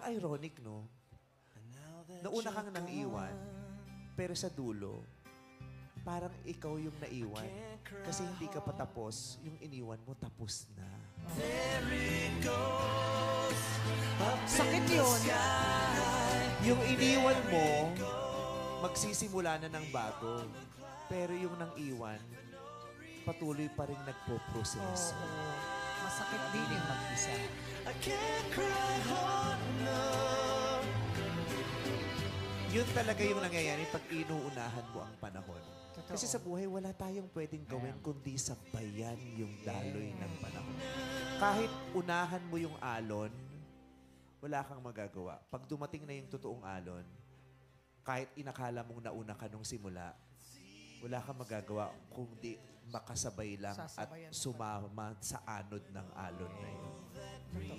ironic, no? Nauna kang nang iwan, pero sa dulo, parang ikaw yung naiwan. Kasi hindi ka pa tapos, yung iniwan mo tapos na. Sakit yun. Yung iniwan mo, magsisimula na ng bago. Pero yung nang iwan, patuloy pa rin nagpo-proseso. Masakit din yung mag-isa. Yun talaga yung nangyayari pag inuunahan mo ang panahon. Totoo. Kasi sa buhay, wala tayong pwedeng gawin kundi sabayan yung daloy ng panahon. Kahit unahan mo yung alon, wala kang magagawa. Pag dumating na yung totoong alon, kahit inakala mong nauna ka nung simula, wala kang magagawa kundi makasabay lang at Sasabayan mo pa. sumama sa anod ng alon na yun. Totoo.